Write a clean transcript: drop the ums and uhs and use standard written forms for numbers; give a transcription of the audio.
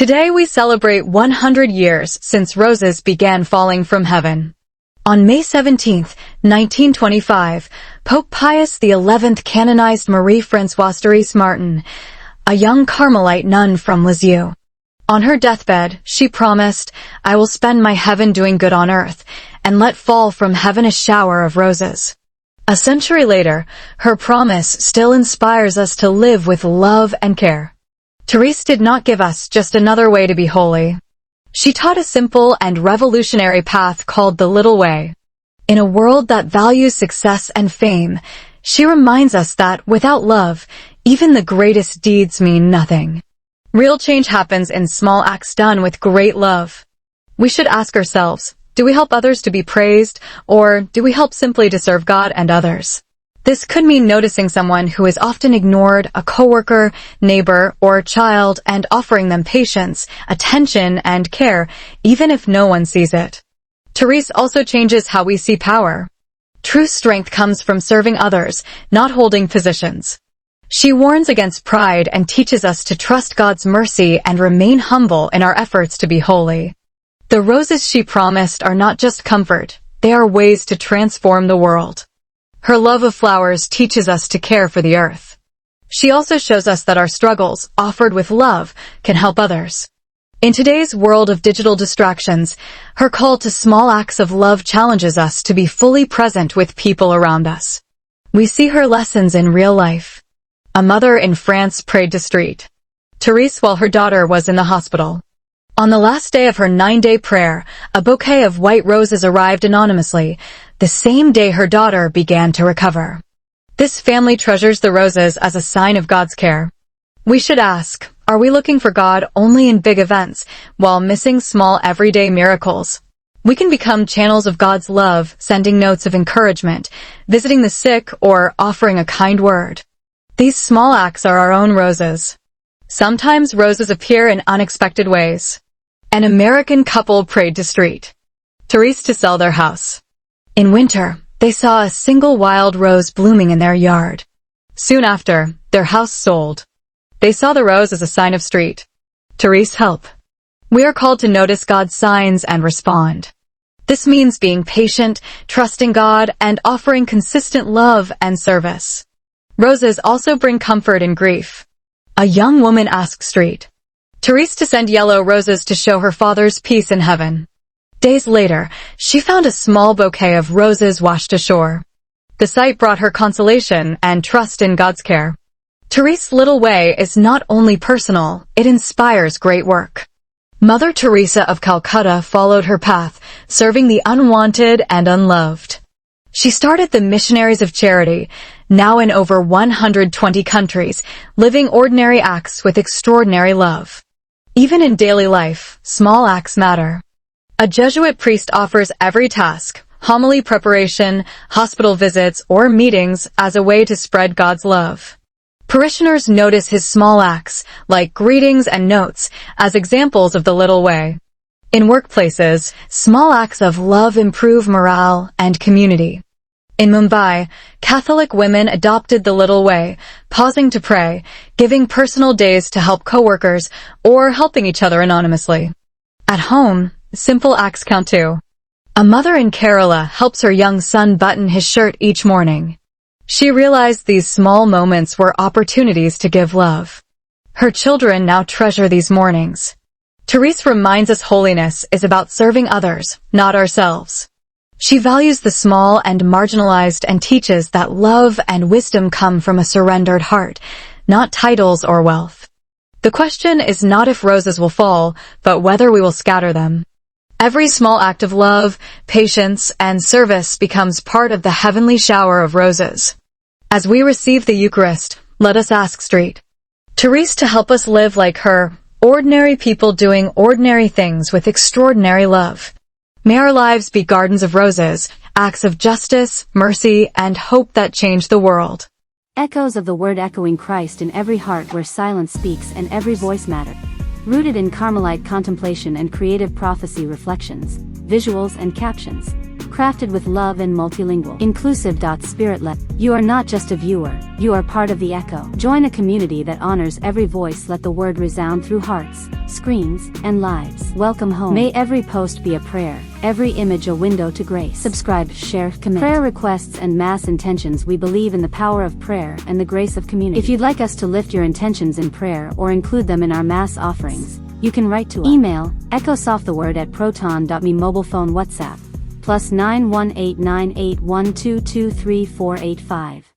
Today we celebrate 100 years since roses began falling from heaven. On May 17, 1925, Pope Pius XI canonized Marie Françoise Thérèse Martin, a young Carmelite nun from Lisieux. On her deathbed, she promised, "I will spend my heaven doing good on earth, and let fall from heaven a shower of roses." A century later, her promise still inspires us to live with love and care. Thérèse did not give us just another way to be holy. She taught a simple and revolutionary path called the Little Way. In a world that values success and fame, she reminds us that without love, even the greatest deeds mean nothing. Real change happens in small acts done with great love. We should ask ourselves, do we help others to be praised, or do we help simply to serve God and others? This could mean noticing someone who is often ignored, a coworker, neighbor, or child, and offering them patience, attention, and care, even if no one sees it. Thérèse also changes how we see power. True strength comes from serving others, not holding positions. She warns against pride and teaches us to trust God's mercy and remain humble in our efforts to be holy. The roses she promised are not just comfort, they are ways to transform the world. Her love of flowers teaches us to care for the earth. She also shows us that our struggles, offered with love, can help others. In today's world of digital distractions, her call to small acts of love challenges us to be fully present with people around us. We see her lessons in real life. A mother in France prayed to Street Thérèse while her daughter was in the hospital. On the last day of her 9-day prayer, a bouquet of white roses arrived anonymously, the same day her daughter began to recover. This family treasures the roses as a sign of God's care. We should ask, are we looking for God only in big events, while missing small everyday miracles? We can become channels of God's love, sending notes of encouragement, visiting the sick, or offering a kind word. These small acts are our own roses. Sometimes roses appear in unexpected ways. An American couple prayed to Street Thérèse to sell their house. In winter, they saw a single wild rose blooming in their yard. Soon after, their house sold. They saw the rose as a sign of Street Thérèse's help. We are called to notice God's signs and respond. This means being patient, trusting God, and offering consistent love and service. Roses also bring comfort in grief. A young woman asked Street Thérèse to send yellow roses to show her father's peace in heaven. Days later, she found a small bouquet of roses washed ashore. The sight brought her consolation and trust in God's care. Thérèse's little way is not only personal, it inspires great work. Mother Teresa of Calcutta followed her path, serving the unwanted and unloved. She started the Missionaries of Charity, now in over 120 countries, living ordinary acts with extraordinary love. Even in daily life, small acts matter. A Jesuit priest offers every task, homily preparation, hospital visits, or meetings as a way to spread God's love. Parishioners notice his small acts, like greetings and notes, as examples of the little way. In workplaces, small acts of love improve morale and community. In Mumbai, Catholic women adopted the little way, pausing to pray, giving personal days to help coworkers, or helping each other anonymously. At home, simple acts count too. A mother in Kerala helps her young son button his shirt each morning. She realized these small moments were opportunities to give love. Her children now treasure these mornings. Thérèse reminds us holiness is about serving others, not ourselves. She values the small and marginalized and teaches that love and wisdom come from a surrendered heart, not titles or wealth. The question is not if roses will fall, but whether we will scatter them. Every small act of love, patience, and service becomes part of the heavenly shower of roses. As we receive the Eucharist, let us ask Street Thérèse to help us live like her, ordinary people doing ordinary things with extraordinary love. May our lives be gardens of roses, acts of justice, mercy, and hope that change the world. Echoes of the word echoing Christ in every heart where silence speaks and every voice matters. Rooted in Carmelite contemplation and creative prophecy reflections, visuals and captions. crafted with love and multilingual. Inclusive. Spirit-led. You are not just a viewer, you are part of the echo. Join a community that honors every voice. Let the word resound through hearts, screens, and lives. Welcome home. May every post be a prayer, every image a window to grace. Subscribe, share, commit. Prayer requests and mass intentions. We believe in the power of prayer and the grace of community. If you'd like us to lift your intentions in prayer or include them in our mass offerings, you can write to us. Email, echosofttheword@proton.me. Mobile phone WhatsApp, +9189812238485.